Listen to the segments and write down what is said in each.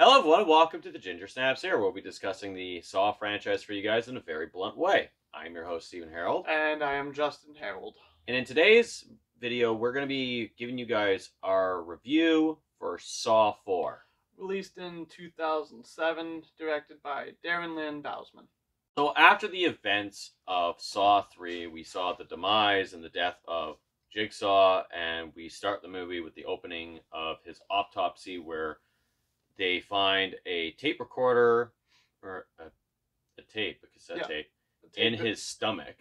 Hello everyone, welcome to the Ginger Snaps here. We'll be discussing the Saw franchise for you guys in a very blunt way. I'm your host, Steven Harrold. And I am Justin Harrold. And in today's video, we're going to be giving you guys our review for Saw 4. Released in 2007, directed by Darren, Lynn, Bousman. So after the events of Saw 3, we saw the demise and the death of Jigsaw, and we start the movie with the opening of his autopsy where they find a tape recorder, or a cassette tape, in his stomach,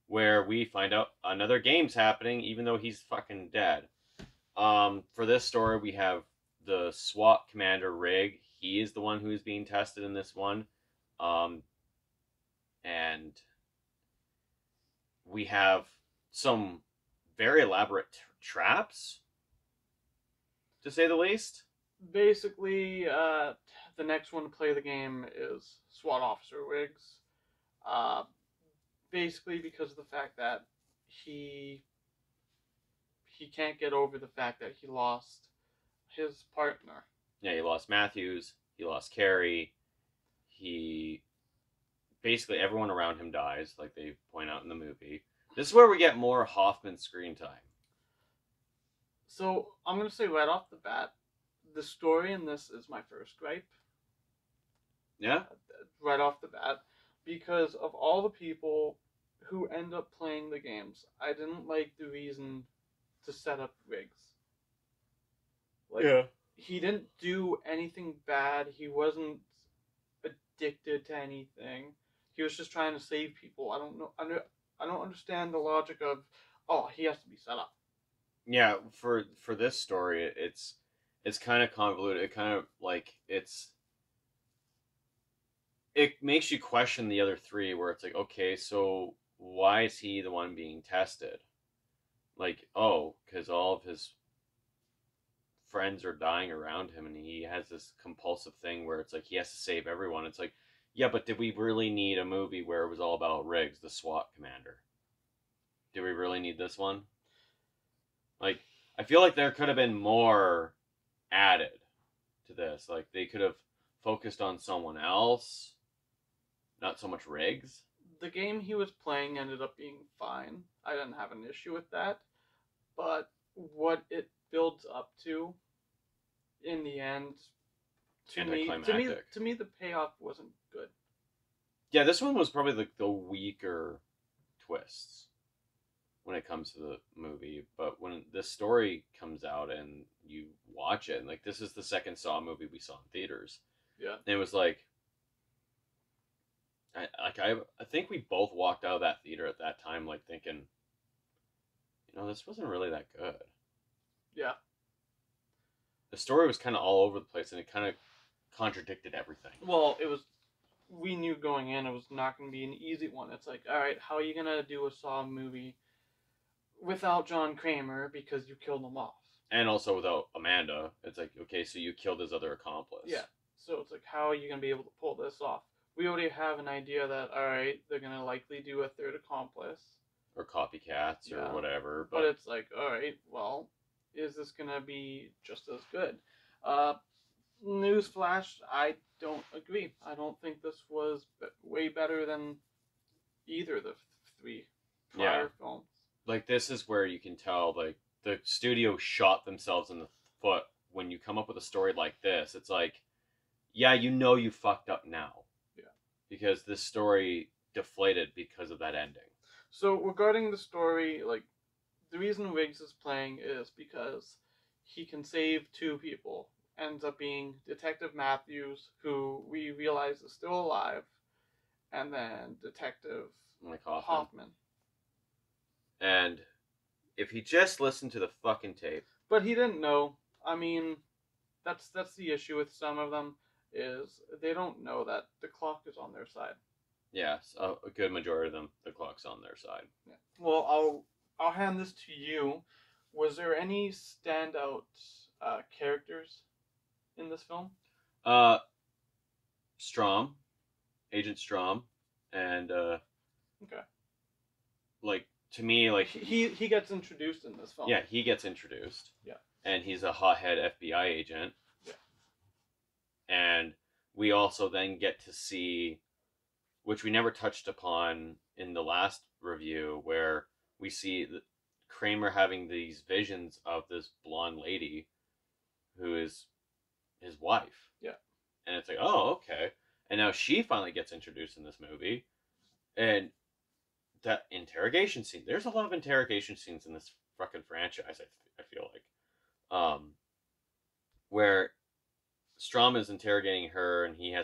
where we find out another game's happening, even though he's fucking dead. For this story, we have the SWAT commander, Rig. He is the one who is being tested in this one. And we have some very elaborate traps, to say the least. Basically, the next one to play the game is SWAT Officer Riggs. Basically because of the fact that he can't get over the fact that he lost his partner. Yeah, he lost Matthews, he lost Carrie, basically everyone around him dies, like they point out in the movie. This is where we get more Hoffman screen time. So, I'm going to say right off the bat, the story in this is my first gripe. Yeah? Right off the bat. Because of all the people who end up playing the games, I didn't like the reason to set up Riggs. He didn't do anything bad. He wasn't addicted to anything. He was just trying to save people. I don't know. I don't understand the logic of, oh, he has to be set up. Yeah, for this story, it's kind of convoluted. It kind of it makes you question the other three, where it's like, okay, so why is he the one being tested? Like, oh, because all of his friends are dying around him, and he has this compulsive thing where it's like he has to save everyone. It's like, yeah, but did we really need a movie where it was all about Riggs, the SWAT commander? Did we really need this one? Like, I feel like there could have been more added to this. Like, they could have focused on someone else, not so much Riggs. The game he was playing ended up being fine. I didn't have an issue with that. But what it builds up to, in the end, to me, the payoff wasn't good. Yeah, this one was probably the weaker twists when it comes to the movie. But when this story comes out and you watch it, and like, this is the second Saw movie we saw in theaters. Yeah. And it was like, I think we both walked out of that theater at that time, like, thinking, this wasn't really that good. Yeah. The story was kind of all over the place, and it kind of contradicted everything. Well, we knew going in it was not going to be an easy one. It's like, all right, how are you going to do a Saw movie without John Kramer because you killed him off? And also without Amanda. It's like, okay, so you killed his other accomplice. Yeah. So it's like, how are you going to be able to pull this off? We already have an idea that, all right, they're going to likely do a third accomplice. Or copycats or whatever. But it's like, all right, well, is this going to be just as good? Newsflash, I don't agree. I don't think this was way better than either of the three prior films. Like, this is where you can tell, like, the studio shot themselves in the foot when you come up with a story like this. It's like, yeah, you fucked up now. Yeah. Because this story deflated because of that ending. So, regarding the story, like, the reason Riggs is playing is because he can save two people. Ends up being Detective Matthews, who we realize is still alive, and then Detective Hoffman. And if he just listened to the fucking tape. But he didn't know. I mean, that's the issue with some of them, is they don't know that the clock is on their side. Yes, a good majority of them, the clock's on their side. Yeah. Well, I'll hand this to you. Was there any standout characters in this film? Strom, Agent Strom, and okay. Like, to me, like, he gets introduced in this film. Yeah, he gets introduced. Yeah. And he's a hothead FBI agent. Yeah. And we also then get to see, which we never touched upon in the last review, where we see Kramer having these visions of this blonde lady who is his wife. Yeah. And it's like, oh, okay. And now she finally gets introduced in this movie. And that interrogation scene, there's a lot of interrogation scenes in this fucking franchise, I feel like. Where Strom is interrogating her and he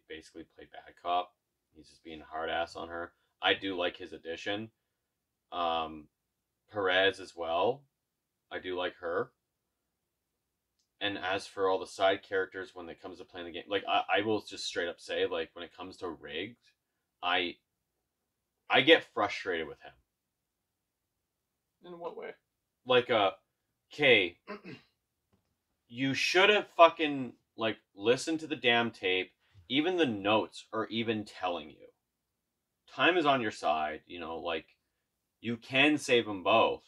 basically played bad cop. He's just being a hard ass on her. I do like his addition. Perez as well. I do like her. And as for all the side characters, when it comes to playing the game, like I will just straight up say, like when it comes to Rigged, I get frustrated with him. In what way? Like okay, you should have fucking like listened to the damn tape. Even the notes are even telling you. Time is on your side, you know, like you can save them both.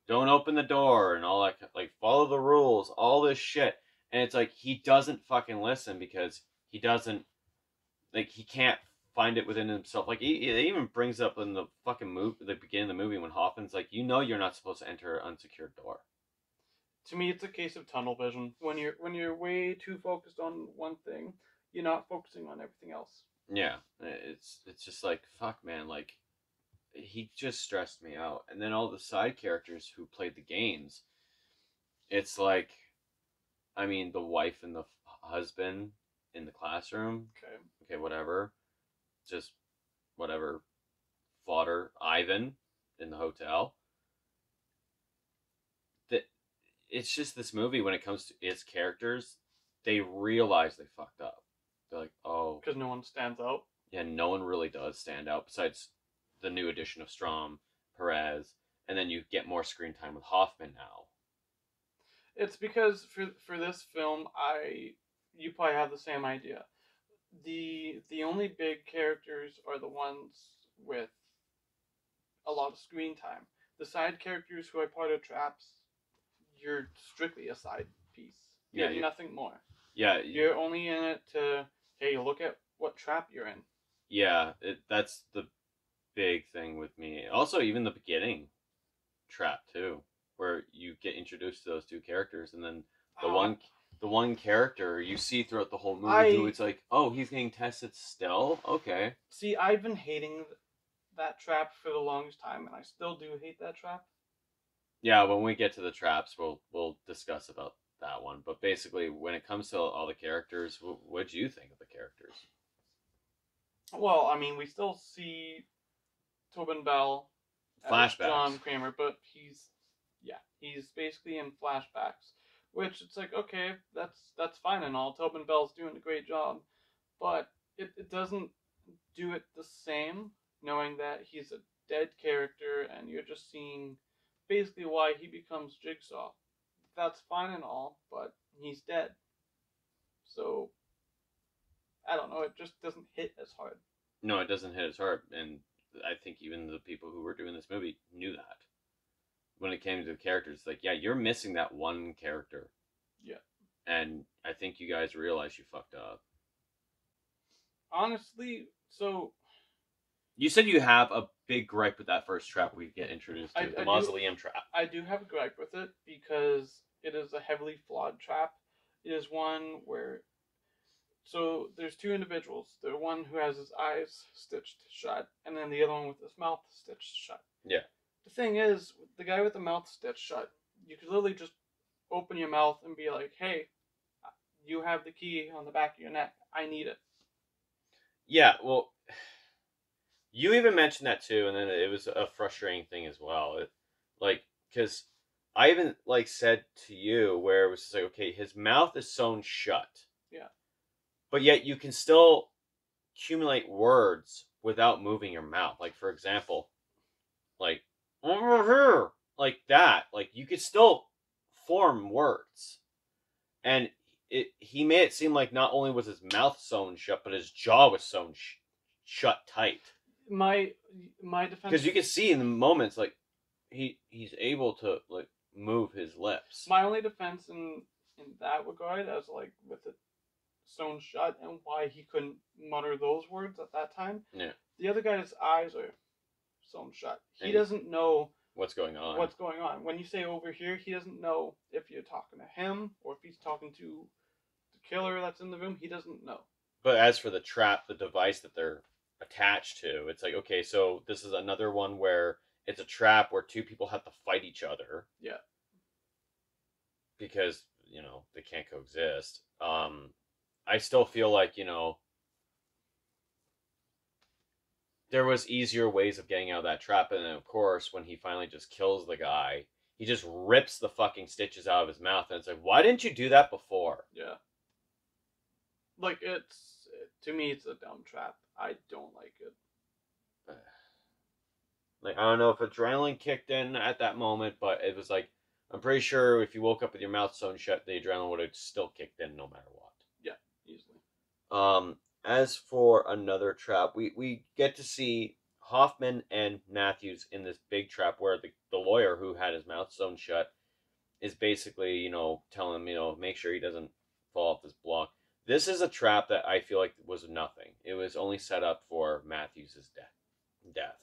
Don't open the door and all that, like follow the rules, all this shit. And it's like he doesn't fucking listen because he doesn't, like he can't find it within himself. Like it even brings up in the fucking movie, the beginning of the movie when Hoffman's like, you know, you're not supposed to enter an unsecured door. To me, it's a case of tunnel vision. When you're way too focused on one thing, you're not focusing on everything else. Yeah, it's just like fuck, man. Like he just stressed me out. And then all the side characters who played the games, it's like, I mean, the wife and the husband in the classroom. Okay, whatever. Just whatever. Fodder. Ivan in the hotel. It's just this movie, when it comes to its characters, they realize they fucked up. They're like, oh. Because no one stands out. Yeah, no one really does stand out besides the new addition of Strom, Perez, and then you get more screen time with Hoffman now. It's because for this film, you probably have the same idea. The only big characters are the ones with a lot of screen time. The side characters who are part of traps, you're strictly a side piece. You have nothing more. Yeah. You're only in it to, hey, look at what trap you're in. Yeah, that's the big thing with me. Also, even the beginning trap too, where you get introduced to those two characters, and then the one character you see throughout the whole movie who it's like, oh, he's getting tested still? Okay. See, I've been hating that trap for the longest time, and I still do hate that trap. Yeah, when we get to the traps, we'll discuss about that one. But basically, when it comes to all the characters, what do you think of the characters? Well, I mean, we still see Tobin Bell as John Kramer, but he's basically in flashbacks. Which it's like, okay, that's fine and all. Tobin Bell's doing a great job, but it doesn't do it the same, knowing that he's a dead character and you're just seeing basically why he becomes Jigsaw. That's fine and all, but he's dead. So, I don't know, it just doesn't hit as hard. No, it doesn't hit as hard, and I think even the people who were doing this movie knew that. When it came to the characters, like, yeah, you're missing that one character. Yeah. And I think you guys realize you fucked up. Honestly, so... You said you have a big gripe with that first trap we get introduced to, the mausoleum trap. I do have a gripe with it because it is a heavily flawed trap. It is one where... So, there's two individuals. The one who has his eyes stitched shut, and then the other one with his mouth stitched shut. Yeah. The thing is, the guy with the mouth stitched shut, you could literally just open your mouth and be like, hey, you have the key on the back of your neck. I need it. Yeah, well... You even mentioned that too, and then it was a frustrating thing as well. Because I even said to you where it was just like, okay, his mouth is sewn shut. Yeah. But yet you can still accumulate words without moving your mouth. Like, for example, like, over here, like that. Like, you could still form words. And he made it seem like not only was his mouth sewn shut, but his jaw was sewn shut tight. My defense, because you can see in the moments he's able to move his lips. My only defense in in that regard as like with it sewn shut and why he couldn't mutter those words at that time. Yeah. The other guy's eyes are sewn shut. He And doesn't know what's going on. what's going on. When you say over here, he doesn't know if you're talking to him or if he's talking to the killer that's in the room. He doesn't know. But as for the trap, the device that they're attached to, it's like, okay, so this is another one where it's a trap where two people have to fight each other. Yeah. Because, they can't coexist. I still feel like, there was easier ways of getting out of that trap. And then, of course, when he finally just kills the guy, he just rips the fucking stitches out of his mouth. And it's like, why didn't you do that before? Yeah. Like, to me, it's a dumb trap. I don't like it. Like, I don't know if adrenaline kicked in at that moment, but it was like, I'm pretty sure if you woke up with your mouth sewn shut, the adrenaline would have still kicked in no matter what. Yeah, easily. As for another trap, we get to see Hoffman and Matthews in this big trap where the lawyer who had his mouth sewn shut is basically, telling him, make sure he doesn't fall off this block. This is a trap that I feel like was nothing. It was only set up for Matthews' death.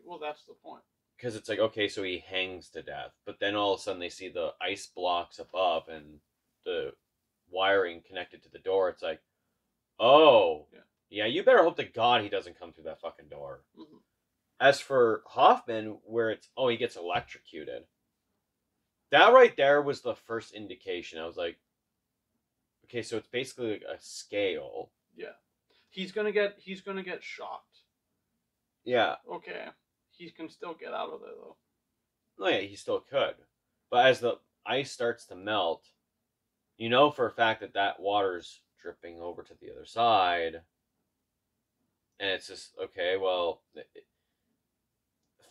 Well, that's the point. Because it's like, okay, so he hangs to death. But then all of a sudden they see the ice blocks above and the wiring connected to the door. It's like, oh, yeah, you better hope to God he doesn't come through that fucking door. Mm-hmm. As for Hoffman, where it's, he gets electrocuted. That right there was the first indication. I was like, okay, so it's basically like a scale. Yeah. He's gonna get shocked. Yeah. Okay. He can still get out of there though. Oh yeah, he still could. But as the ice starts to melt, you know for a fact that water's dripping over to the other side. And it's just, okay, well,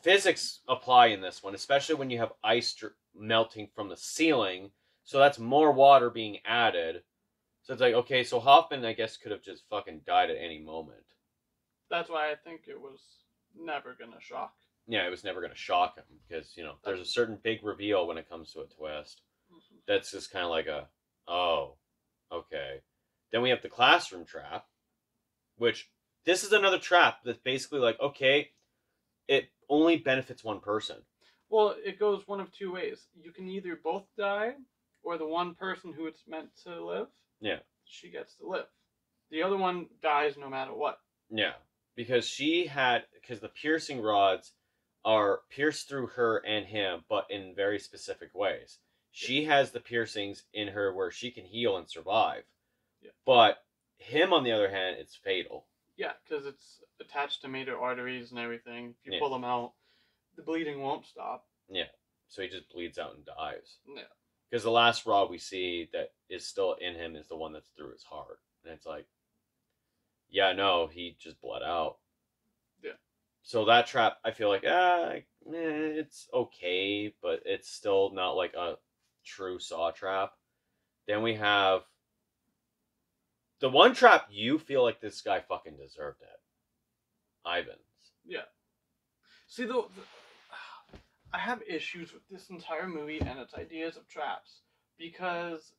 physics apply in this one, especially when you have ice melting from the ceiling. So that's more water being added. So it's like, okay, so Hoffman, I guess, could have just fucking died at any moment. That's why I think it was never gonna shock. Yeah, it was never gonna shock him because, there's a certain big reveal when it comes to a twist. Mm-hmm. That's just kind of like oh, okay. Then we have the classroom trap, which this is another trap that's basically like, okay, it only benefits one person. Well, it goes one of two ways. You can either both die, or the one person who it's meant to live, she gets to live. The other one dies no matter what. Yeah, because the piercing rods are pierced through her and him, but in very specific ways. She has the piercings in her where she can heal and survive. Yeah. But him, on the other hand, it's fatal. Yeah, because it's attached to major arteries and everything. If you pull them out, the bleeding won't stop. Yeah, so he just bleeds out and dies. Yeah. Because the last rod we see that is still in him is the one that's through his heart. And it's like, yeah, no, he just bled out. Yeah. So that trap, I feel like, it's okay, but it's still not like a true saw trap. Then we have the one trap you feel like this guy fucking deserved it. Ivan's. Yeah. See, I have issues with this entire movie and its ideas of traps because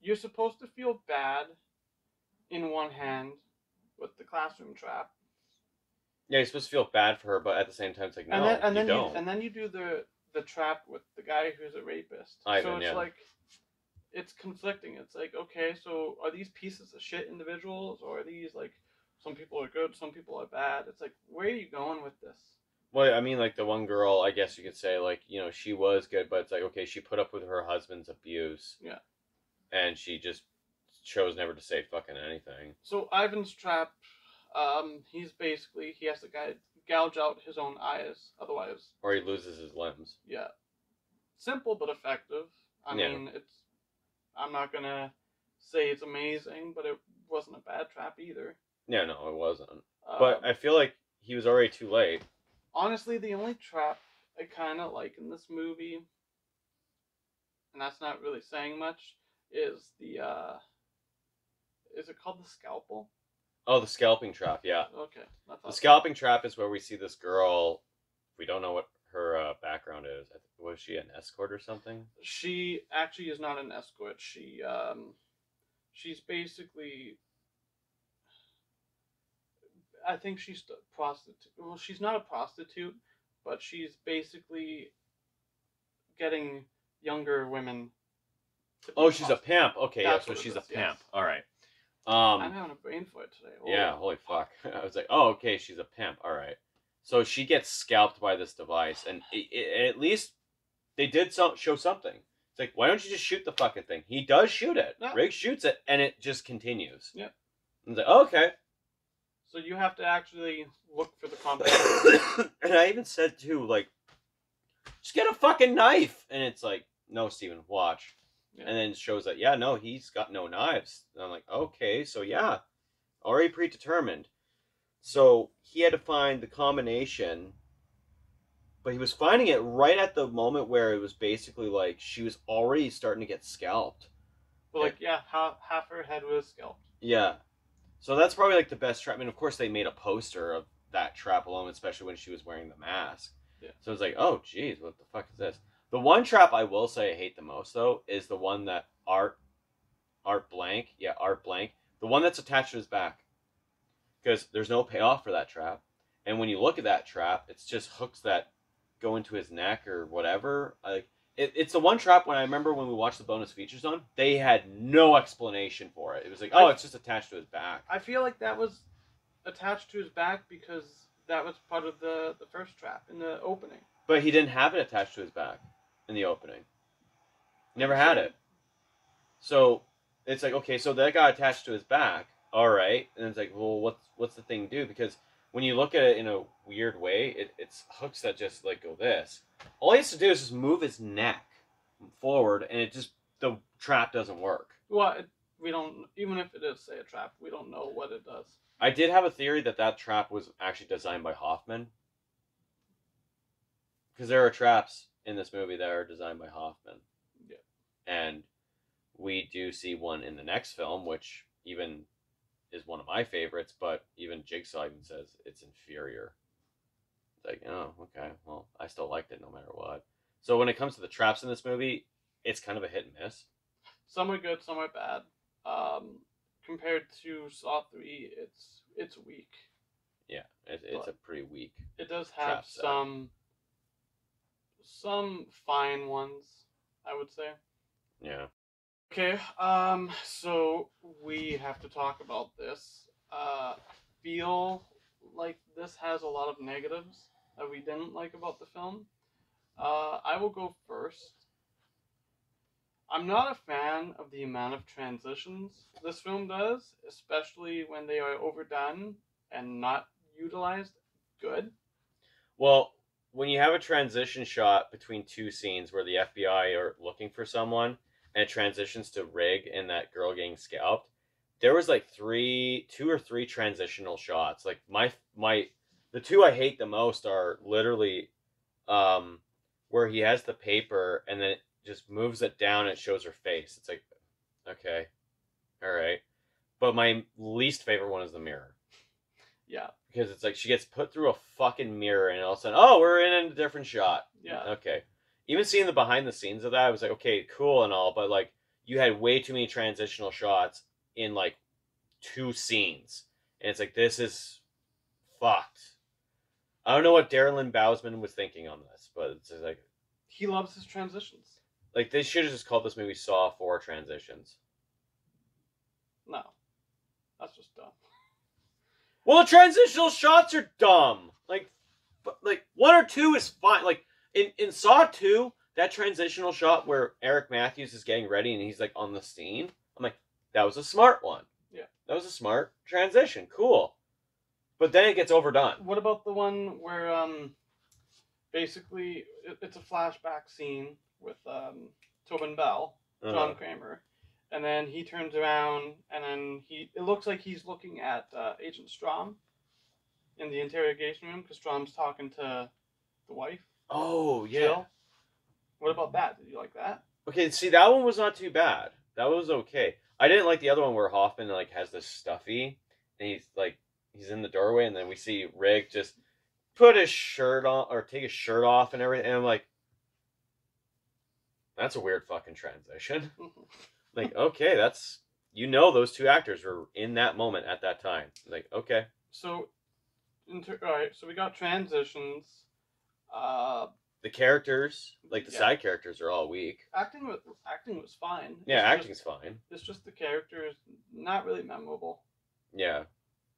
you're supposed to feel bad in one hand with the classroom trap. Yeah, you're supposed to feel bad for her, but at the same time, it's like, no, and then you don't. And then you do the trap with the guy who's a rapist. Ivan, so it's like, it's conflicting. It's like, okay, so are these pieces of shit individuals, or are these like, some people are good, some people are bad? It's like, where are you going with this? Well, I mean, like the one girl, I guess you could say, like, she was good, but it's like, okay, she put up with her husband's abuse. Yeah. And she just chose never to say fucking anything. So Ivan's trap, he has to gouge out his own eyes, otherwise. Or he loses his limbs. Yeah. Simple but effective. I mean, I'm not gonna say it's amazing, but it wasn't a bad trap either. Yeah, no, it wasn't. But I feel like he was already too late. Honestly, the only trap I kind of like in this movie, and that's not really saying much, is is it called the scalpel? Oh, the scalping trap, yeah. Okay. The scalping trap is where we see this girl, we don't know what her background is. Was she an escort or something? She actually is not an escort. She's basically, I think she's a prostitute. Well, she's not a prostitute, but she's basically getting younger women to be Oh, she's a pimp. Okay, yeah, That's so what it she's is, a pimp. yes. All right. I'm having a brain for it today. Yeah, holy fuck. I was like, oh, okay, she's a pimp. All right. So she gets scalped by this device, and at least they did show something. It's like, why don't you just shoot the fucking thing? He does shoot it. Yeah. Riggs shoots it, and it just continues. Yeah. And it's like, okay. So you have to actually look for the combination. And I even said, too, like, just get a fucking knife. And it's like, no, Steven, watch. Yeah. And then it shows that, yeah, no, he's got no knives. And I'm like, okay, so yeah, already predetermined. So he had to find the combination, but he was finding it right at the moment where it was basically like she was already starting to get scalped. But like, yeah, half her head was scalped. Yeah. So that's probably like the best trap. I mean, of course, they made a poster of that trap alone, especially when she was wearing the mask. Yeah. So it's like, oh, geez, what the fuck is this? The one trap I will say I hate the most, though, is the one that Art Blank, the one that's attached to his back. Because there's no payoff for that trap. And when you look at that trap, it's just hooks that go into his neck or whatever. It's the one trap when I remember when we watched the bonus features on, they had no explanation for it. It was like, oh, it's just attached to his back. I feel like that was attached to his back because that was part of the first trap in the opening. But he didn't have it attached to his back in the opening. Never had it. So it's like, okay, so that got attached to his back. All right. And it's like, well, what's the thing do? Because when you look at it in a weird way, it's hooks that just like go this. All he has to do is just move his neck forward, and the trap doesn't work. Well, we don't, even if it is, say, a trap, we don't know what it does. I did have a theory that trap was actually designed by Hoffman. Because there are traps in this movie that are designed by Hoffman. Yeah. And we do see one in the next film, which even is one of my favorites, but even Jigsaw even says it's inferior. It's like, oh, okay, well, I still liked it no matter what. So when it comes to the traps in this movie, it's kind of a hit and miss. Some are good, some are bad. Compared to SAW 3, it's weak. Yeah, it's a pretty weak. It does have some fine ones, I would say. Yeah. Okay, so we have to talk about this. Feel like this has a lot of negatives that we didn't like about the film. I will go first. I'm not a fan of the amount of transitions this film does, especially when they are overdone and not utilized good. Well, when you have a transition shot between two scenes where the FBI are looking for someone, and it transitions to Rig and that girl getting scalped, there was like two or three transitional shots. Like the two I hate the most are literally where he has the paper and then it just moves it down and it shows her face. It's like, okay, all right. But my least favorite one is the mirror. Yeah. Because it's like she gets put through a fucking mirror and all of a sudden, oh, we're in a different shot. Yeah. Okay. Even seeing the behind the scenes of that, I was like, okay, cool and all, but like you had way too many transitional shots in like two scenes. And it's like, this is fucked. I don't know what Darren Bousman was thinking on this, but it's just like... He loves his transitions. Like, they should have just called this movie SAW IV Transitions. No. That's just dumb. Well, the transitional shots are dumb. Like 1 or 2 is fine. Like, in SAW 2, that transitional shot where Eric Matthews is getting ready and he's, like, on the scene, I'm like, that was a smart one. Yeah. That was a smart transition. Cool. But then it gets overdone. What about the one where, basically, it's a flashback scene with, Tobin Bell, John Kramer, and then he turns around, and then it looks like he's looking at, Agent Strom in the interrogation room, because Strom's talking to the wife. Oh, yeah. Jill. What about that? Did you like that? Okay, see, that one was not too bad. That was okay. I didn't like the other one where Hoffman, like, has this stuffy, and he's in the doorway, and then we see Rig just put his shirt on or take his shirt off and everything. And I'm like, that's a weird fucking transition. Like, okay, that's, you know, those two actors were in that moment at that time. Like, okay. So, alright, so we got transitions. The characters, like the Yeah. side characters, are all weak. Acting was fine. Yeah, acting's fine. It's just the characters not really memorable. Yeah.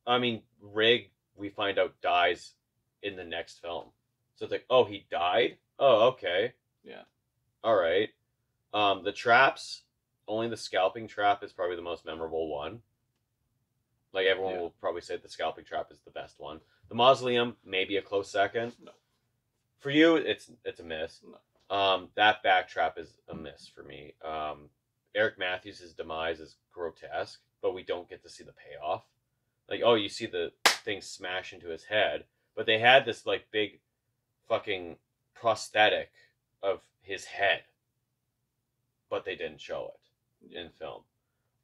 I mean, Rig, we find out, dies in the next film. So it's like, oh, he died? Oh, okay. Yeah. All right. The traps, only the scalping trap is probably the most memorable one. Like, everyone will probably say the scalping trap is the best one. The mausoleum, maybe a close second. No. For you, it's a miss. No. That back trap is a miss for me. Eric Matthews' demise is grotesque, but we don't get to see the payoff. Like, oh, you see the thing smash into his head, but they had this, like, big fucking prosthetic of his head, but they didn't show it in film.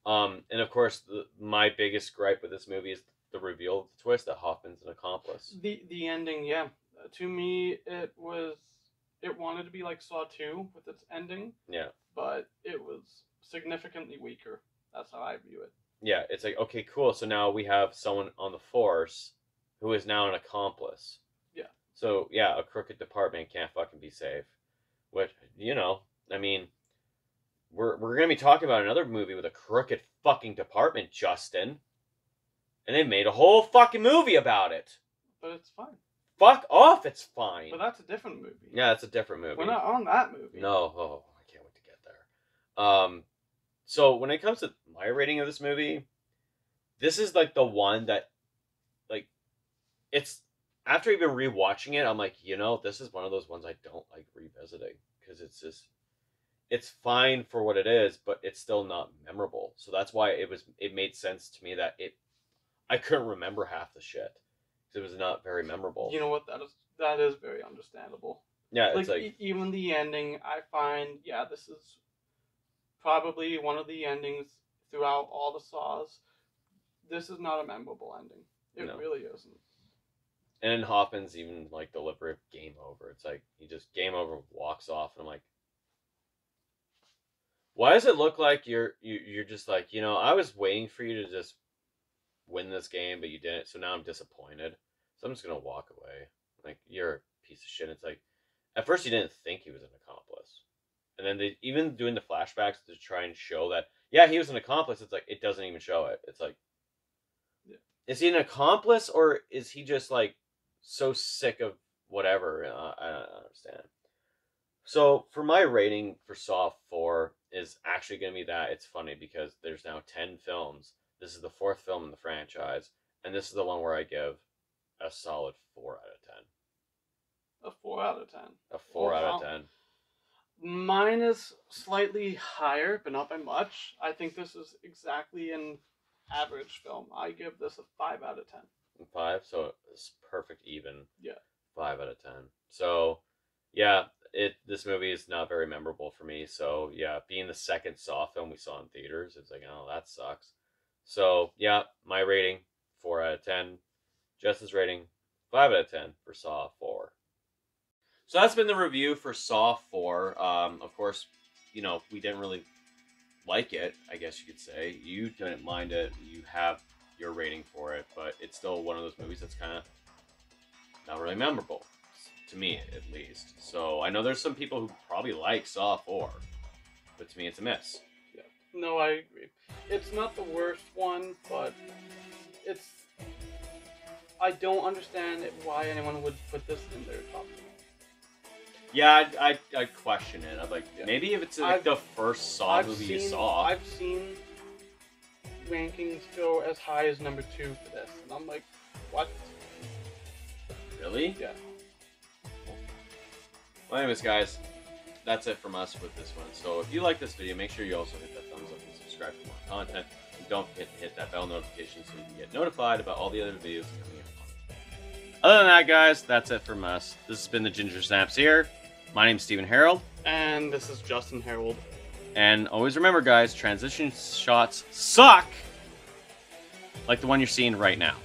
And of course, my biggest gripe with this movie is the reveal of the twist that Hoffman's an accomplice. The ending, yeah. To me, it wanted to be like Saw 2 with its ending. Yeah. But it was significantly weaker. That's how I view it. Yeah, it's like, okay, cool. So now we have someone on the force who is now an accomplice. Yeah. So, yeah, a crooked department can't fucking be safe. Which, you know, I mean, we're going to be talking about another movie with a crooked fucking department, Justin. And they made a whole fucking movie about it. But it's fine. Fuck off, it's fine. But that's a different movie. Yeah, it's a different movie. We're not on that movie. No, oh, I can't wait to get there. So when it comes to my rating of this movie, this is like the one that, like, it's, after even rewatching it, I'm like, you know, this is one of those ones I don't like revisiting, because it's just, it's fine for what it is, but it's still not memorable. So that's why it made sense to me that I couldn't remember half the shit. It was not very memorable. You know what? That is very understandable. Yeah, it's like even the ending, I find, yeah, this is probably one of the endings throughout all the Saws. This is not a memorable ending. It really isn't. And Hoffman's even like deliberate game over. It's like he just game over, walks off, and I'm like, why does it look like you're just like, you know, I was waiting for you to just win this game, but you didn't, so now I'm disappointed. So I'm just gonna walk away. Like, you're a piece of shit. It's like, at first you didn't think he was an accomplice, and then they even doing the flashbacks to try and show that, yeah, he was an accomplice. It's like, it doesn't even show it. It's like, yeah. Is he an accomplice, or is he just like so sick of whatever? I don't understand. So for my rating for Saw 4 is actually going to be that it's funny because there's now 10 films. This is the 4th film in the franchise, and this is the one where I give a solid 4 out of 10. A 4 out of 10. A 4 out of 10. Mine is slightly higher, but not by much. I think this is exactly an average film. I give this a 5 out of 10. 5, so it's perfect even. Yeah. 5 out of 10. So, yeah, this movie is not very memorable for me. So, yeah, being the second Saw film we saw in theaters, it's like, oh, that sucks. So, yeah, my rating, 4 out of 10. Justin's rating, 5 out of 10 for Saw 4. So that's been the review for Saw 4. Of course, you know, we didn't really like it, I guess you could say. You didn't mind it. You have your rating for it, but it's still one of those movies that's kind of not really memorable, to me at least. So I know there's some people who probably like Saw 4, but to me it's a miss. Yeah. No, I agree. It's not the worst one, but it's... I don't understand why anyone would put this in their top 10. Yeah, I'd question it. I'd like, maybe if it's like the first Saw movie you saw. I've seen rankings go as high as number 2 for this, and I'm like, what? Really? Yeah. Well, anyways, guys, that's it from us with this one. So if you like this video, make sure you also hit that thumbs up and subscribe for more content. And don't forget to hit that bell notification so you can get notified about all the other videos coming up. Other than that, guys, that's it from us. This has been the Ginger Snaps here. My name's Steven Harrold. And this is Justin Harrold. And always remember, guys, transition shots suck, like the one you're seeing right now.